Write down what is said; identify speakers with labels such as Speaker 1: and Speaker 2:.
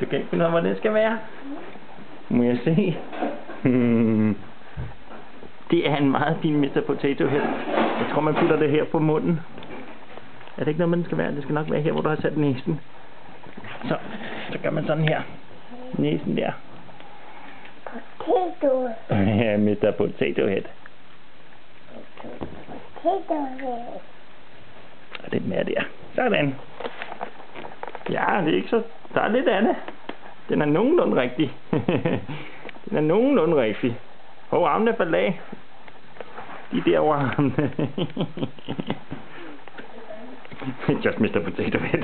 Speaker 1: Du kan ikke finde ud af, hvor det skal være. Må jeg se? Det er en meget fin Mr. Potato Head. Jeg tror, man putter det her på munden. Er det ikke noget, man skal være? Det skal nok være her, hvor du har sat næsen. Så gør man sådan her. Næsen der.
Speaker 2: Potato.
Speaker 1: Ja, Mr. Potato Head.
Speaker 2: Potato Head.
Speaker 1: Og det mere der. Sådan. Ja, det er ikke så... Der er lidt af det. Den er nogenlunde rigtig. Den er nogenlunde rigtig. Hov, armene faldt af. De der over armene. Just Mr. Potato Head.